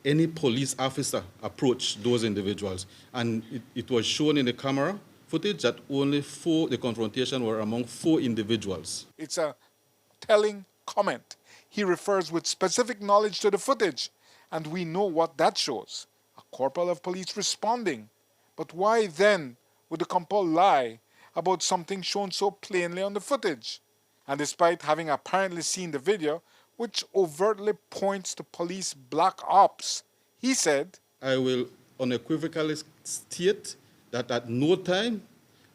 any police officer approach those individuals. And it was shown in the camera footage that only the confrontation were among 4 individuals. It's a telling comment. He refers with specific knowledge to the footage, and we know what that shows. A corporal of police responding. But why then would the compol lie about something shown so plainly on the footage? And despite having apparently seen the video, which overtly points to police black ops, he said, I will unequivocally state that at no time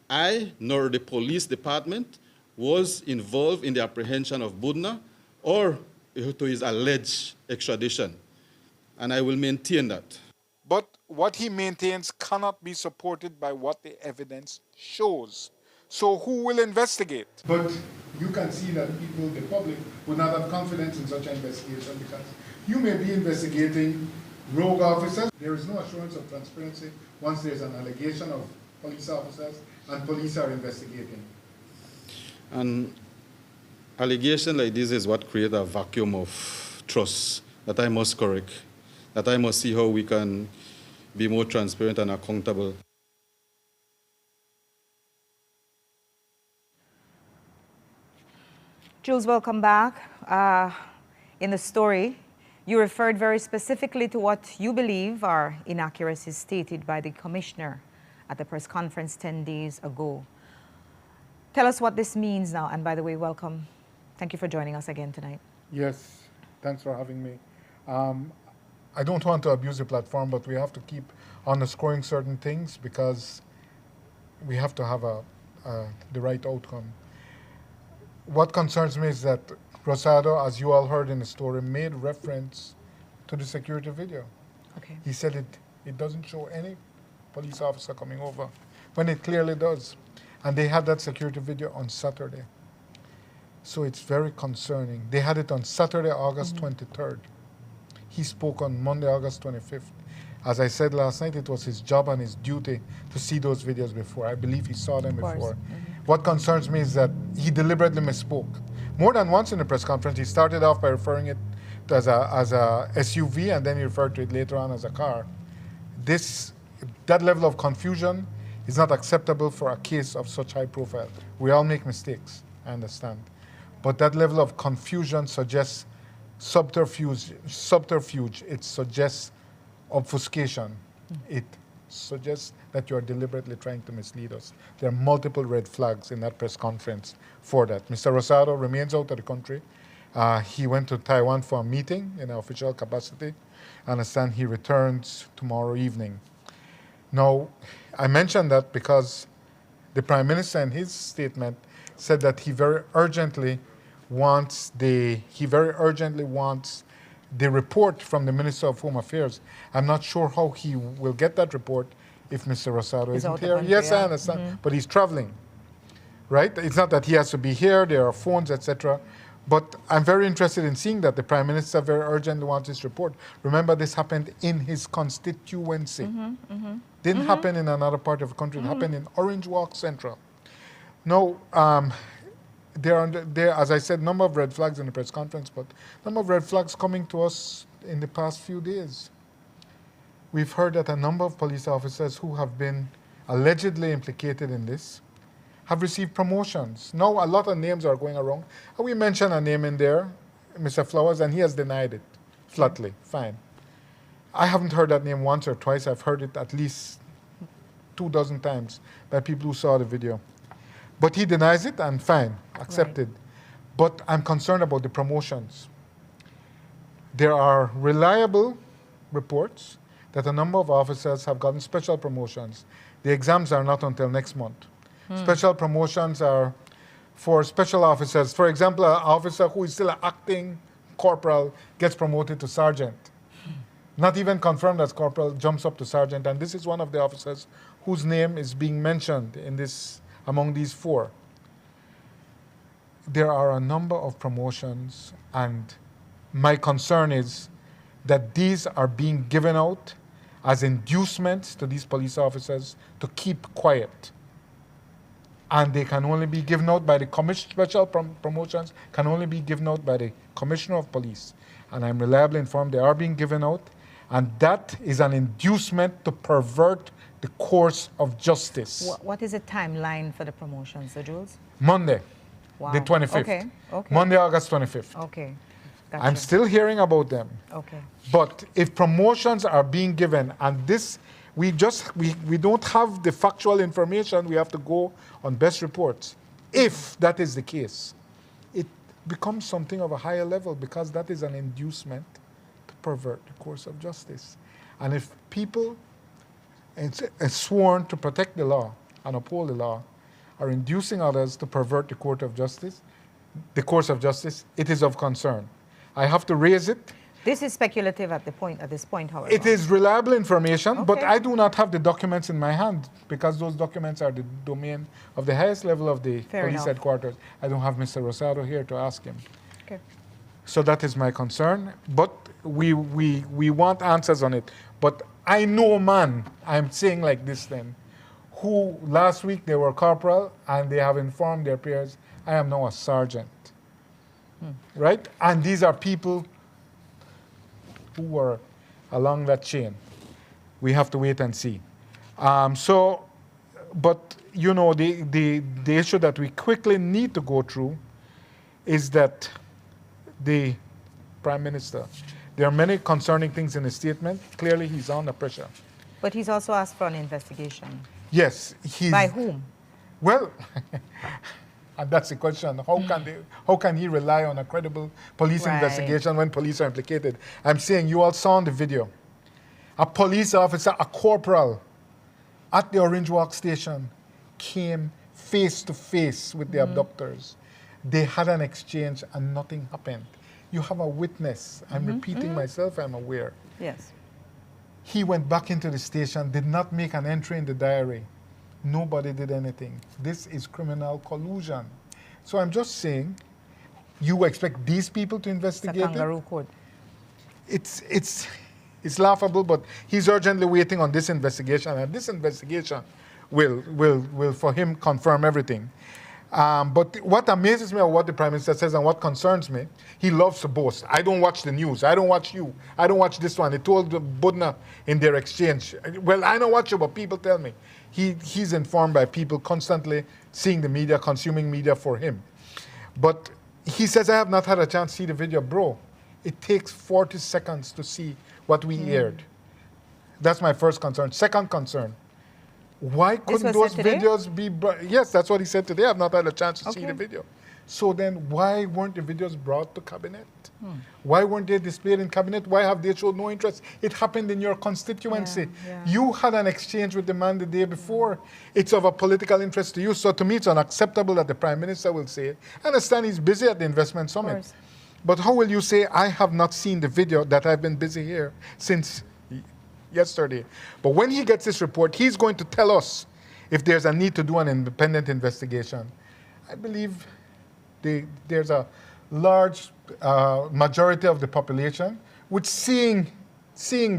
I nor the police department was involved in the apprehension of Budna or to his alleged extradition. And I will maintain that. But what he maintains cannot be supported by what the evidence shows. So who will investigate? But you can see that people, the public, would not have confidence in such an investigation because you may be investigating rogue officers. There is no assurance of transparency once there's an allegation of police officers and police are investigating. An allegation like this is what creates a vacuum of trust that I must correct, that I must see how we can be more transparent and accountable. Jules, welcome back. In the story, you referred very specifically to what you believe are inaccuracies stated by the commissioner at the press conference 10 days ago. Tell us what this means now, and by the way, welcome. Thank you for joining us again tonight. Yes, thanks for having me. I don't want to abuse the platform, but we have to keep underscoring certain things because we have to have the right outcome. What concerns me is that Rosado, as you all heard in the story, made reference to the security video. Okay. He said it doesn't show any police officer coming over, when it clearly does. And they had that security video on Saturday. So it's very concerning. They had it on Saturday, August 23rd. He spoke on Monday, August 25th. As I said last night, it was his job and his duty to see those videos before. I believe he saw them before. What concerns me is that he deliberately misspoke. More than once in the press conference, he started off by referring it to as a SUV, and then he referred to it later on as a car. That level of confusion is not acceptable for a case of such high profile. We all make mistakes, I understand. But that level of confusion suggests subterfuge. It suggests obfuscation. It suggests that you are deliberately trying to mislead us. There are multiple red flags in that press conference for that. Mr. Rosado remains out of the country. He went to Taiwan for a meeting in an official capacity. I understand he returns tomorrow evening. Now, I mention that because the Prime Minister in his statement said that he very urgently wants the report from the Minister of Home Affairs. I'm not sure how he will get that report if Mr. Rosado isn't here. Yes, I understand, but he's traveling, right? It's not that he has to be here, there are phones, etc. But I'm very interested in seeing that the Prime Minister very urgently wants this report. Remember, this happened in his constituency. Didn't happen in another part of the country. It happened in Orange Walk Central. Now, there are, as I said, number of red flags in the press conference, but number of red flags coming to us in the past few days. We've heard that a number of police officers who have been allegedly implicated in this have received promotions. Now, a lot of names are going around. We mentioned a name in there, Mr. Flowers, and he has denied it flatly. Fine. I haven't heard that name once or twice. I've heard it at least 24 times by people who saw the video. But he denies it, and fine, accepted. Right. But I'm concerned about the promotions. There are reliable reports that a number of officers have gotten special promotions. The exams are not until next month. Special promotions are for special officers. For example, an officer who is still an acting corporal gets promoted to sergeant. Not even confirmed as corporal, jumps up to sergeant. And this is one of the officers whose name is being mentioned in this, among these 4. There are a number of promotions, and my concern is that these are being given out as inducements to these police officers to keep quiet. And they can only be given out by the special promotions can only be given out by the Commissioner of Police. And I'm reliably informed they are being given out. And that is an inducement to pervert the course of justice. What is the timeline for the promotions, Sir Jules? Monday, Wow. the 25th. Okay. Okay. Monday, August 25th. Okay. Gotcha. I'm still hearing about them. Okay. But if promotions are being given, and this, we don't have the factual information, we have to go on best reports. If that is the case, it becomes something of a higher level because that is an inducement to pervert the course of justice. And if people sworn to protect the law and uphold the law are inducing others to pervert the course of justice, it is of concern. I have to raise it. This is speculative at this point, however. It is reliable information, Okay. but I do not have the documents in my hand because those documents are the domain of the highest level of the Fair police enough. headquarters. I don't have Mr. Rosado here to ask him. Okay. So that is my concern, but we want answers on it. But I know a man, I'm saying like this then, who last week they were corporal and they have informed their peers, I am now a sergeant. Right? And these are people who were along that chain. We have to wait and see. But you know, the issue that we quickly need to go through is that the Prime Minister, there are many concerning things in his statement. Clearly, he's under pressure. But he's also asked for an investigation. Yes. By whom? Well, and that's the question. How can he rely on a credible police Right. investigation when police are implicated? I'm saying you all saw in the video. A police officer, a corporal, at the Orange Walk station came face to face with the abductors. They had an exchange and nothing happened. You have a witness. I'm repeating myself, I'm aware. Yes. He went back into the station, did not make an entry in the diary. Nobody did anything. This is criminal collusion. So I'm just saying, you expect these people to investigate It's a it? kangaroo court. It's laughable, but he's urgently waiting on this investigation, and this investigation will for him confirm everything. But what amazes me or what the Prime Minister says and what concerns me, he loves to boast. I don't watch the news. I don't watch you. I don't watch this one. He told Budna in their exchange, well, I don't watch you, but people tell me. He's informed by people constantly seeing the media, consuming media for him. But he says, I have not had a chance to see the video. Bro, it takes 40 seconds to see what we aired. That's my first concern. Second concern, why couldn't those videos be brought? Yes, that's what he said today. I've not had a chance to see the video. So then why weren't the videos brought to cabinet? Why weren't they displayed in cabinet? Why have they showed no interest? It happened in your constituency. Yeah. You had an exchange with the man the day before. It's of a political interest to you. So to me, it's unacceptable that the Prime Minister will say it. I understand he's busy at the investment summit. But how will you say, I have not seen the video that I've been busy here since yesterday? But when he gets this report, he's going to tell us if there's a need to do an independent investigation. I believe there's a large majority of the population which seeing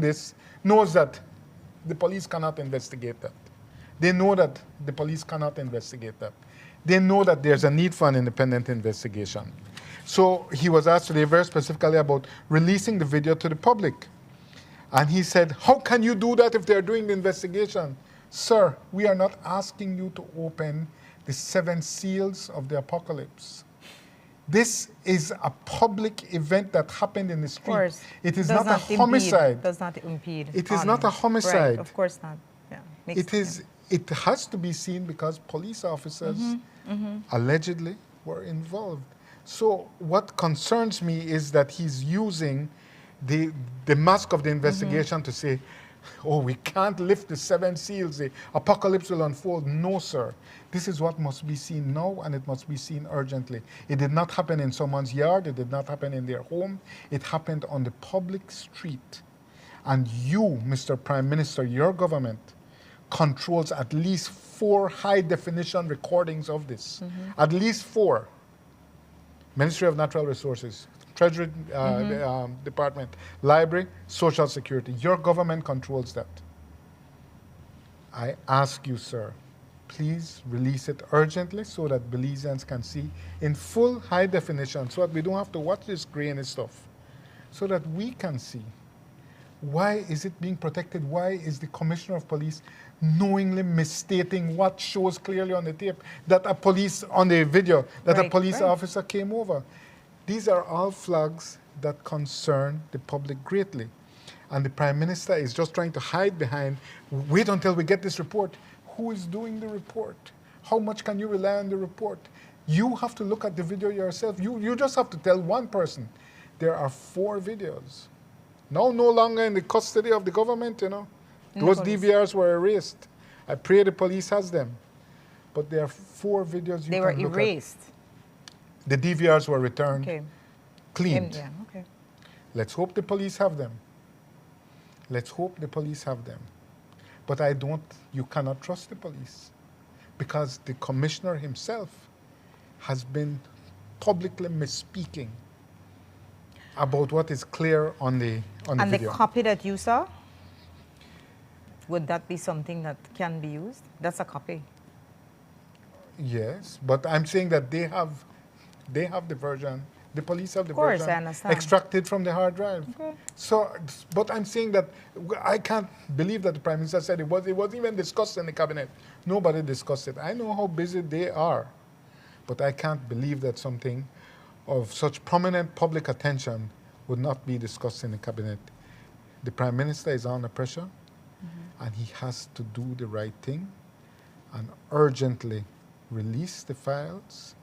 this knows that the police cannot investigate that. They know that the police cannot investigate that. They know that there's a need for an independent investigation. So he was asked today very specifically about releasing the video to the public. And he said, how can you do that if they're doing the investigation? Sir, we are not asking you to open the 7 seals of the apocalypse. This is a public event that happened in the street. Of course. It is not a homicide. Does not impede. It is not a homicide. Right, of course not. Yeah. It has to be seen because police officers allegedly were involved. So what concerns me is that he's using the mask of the investigation to say, oh, we can't lift the 7 seals, the apocalypse will unfold. No, sir. This is what must be seen now, and it must be seen urgently. It did not happen in someone's yard. It did not happen in their home. It happened on the public street. And you, Mr. Prime Minister, your government controls at least 4 high-definition recordings of this. At least 4. Ministry of Natural Resources, Treasury Department, Library, Social Security. Your government controls that. I ask you, sir, please release it urgently so that Belizeans can see in full high definition so that we don't have to watch this grainy stuff, so that we can see Why is it being protected? Why is the commissioner of police knowingly misstating what shows clearly on the tape that a police, on the video, that a police officer came over? These are all flags that concern the public greatly. And the Prime Minister is just trying to hide behind, wait until we get this report. Who is doing the report? How much can you rely on the report? You have to look at the video yourself. You just have to tell one person. There are 4 videos. Now no longer in the custody of the government, you know. Those DVRs were erased. I pray the police has them. But there are 4 videos you They can were look erased. at. The DVRs were returned, cleaned. Yeah, okay. Let's hope the police have them. Let's hope the police have them. But you cannot trust the police because the commissioner himself has been publicly misspeaking about what is clear on the video. And the copy that you saw, would that be something that can be used? That's a copy. Yes, but I'm saying that they have the version. The police have the version. Of course, I understand. Extracted from the hard drive. Okay. So, but I'm saying that I can't believe that the Prime Minister said it was even discussed in the cabinet. Nobody discussed it. I know how busy they are, but I can't believe that something of such prominent public attention would not be discussed in the cabinet. The Prime Minister is under pressure, and he has to do the right thing and urgently release the files,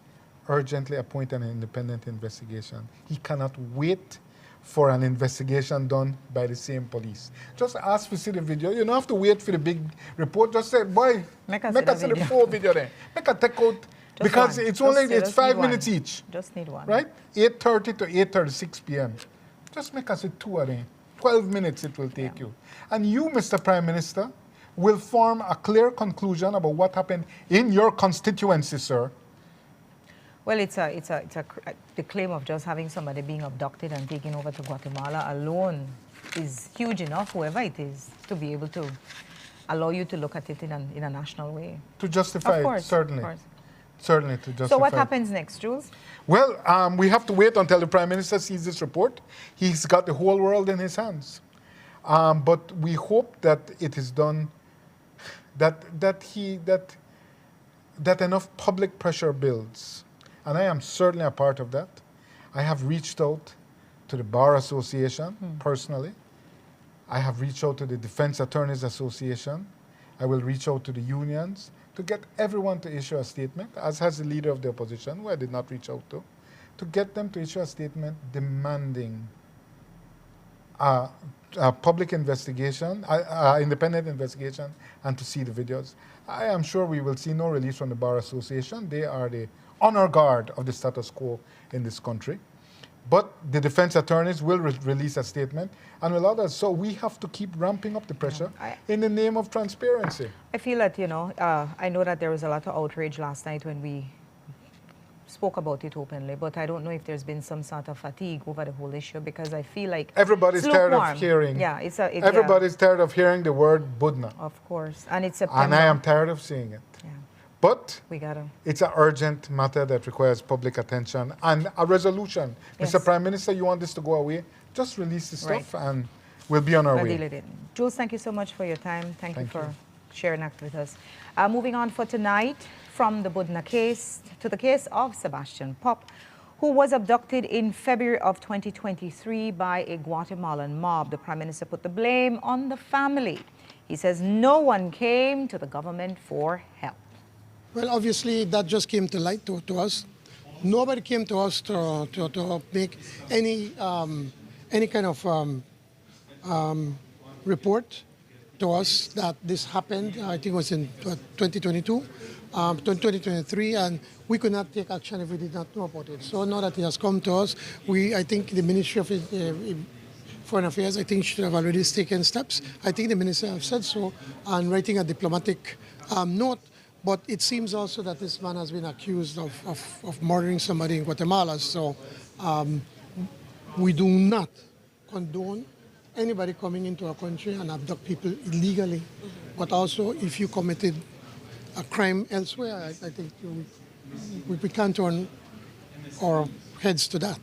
urgently appoint an independent investigation. He cannot wait for an investigation done by the same police. Just ask to see the video. You don't have to wait for the big report. Just say, boy, make us see the full video there. Make a take out, because it's 5 minutes each. Just need one. Right? 8:30 to 8:36 p.m. Just make us a 2 a day. 12 minutes it will take you. And you, Mr. Prime Minister, will form a clear conclusion about what happened in your constituency, sir. Well, the claim of just having somebody being abducted and taken over to Guatemala alone is huge enough, whoever it is, to be able to allow you to look at it in a national way. To justify it, certainly. Of course. Certainly to justify. So what happens next, Jules? Well, we have to wait until the Prime Minister sees this report. He's got the whole world in his hands. But we hope that it is done, that enough public pressure builds. And I am certainly a part of that. I have reached out to the Bar Association personally. I have reached out to the Defense Attorneys Association. I will reach out to the unions to get everyone to issue a statement, as has the leader of the opposition, who I did not reach out to get them to issue a statement demanding a public investigation, independent investigation, and to see the videos. I am sure we will see no release from the Bar Association. They are the honor guard of the status quo in this country. But the defense attorneys will release a statement, and will others. So we have to keep ramping up the pressure in the name of transparency. I feel that, I know that there was a lot of outrage last night when we spoke about it openly, but I don't know if there's been some sort of fatigue over the whole issue, because I feel like everybody's tired of hearing. Yeah, everybody's tired of hearing the word Budna. Of course, and it's September. And I am tired of seeing it. Yeah. But it's an urgent matter that requires public attention and a resolution. Yes. Mr. Prime Minister, you want this to go away? Just release the stuff and we'll be on our way. Jules, thank you so much for your time. Thank you for sharing that with us. Moving on for tonight, from the Budna case to the case of Sebastian Pop, who was abducted in February of 2023 by a Guatemalan mob. The Prime Minister put the blame on the family. He says no one came to the government for help. Well, obviously, that just came to light to us. Nobody came to us to make any kind of report to us that this happened. I think it was in 2022, 2023, and we could not take action if we did not know about it. So now that it has come to us, I think the Ministry of Foreign Affairs, I think, should have already taken steps. I think the Minister has said so, and writing a diplomatic note. But it seems also that this man has been accused of murdering somebody in Guatemala. So we do not condone anybody coming into our country and abduct people illegally. But also, if you committed a crime elsewhere, I think we can't turn our heads to that.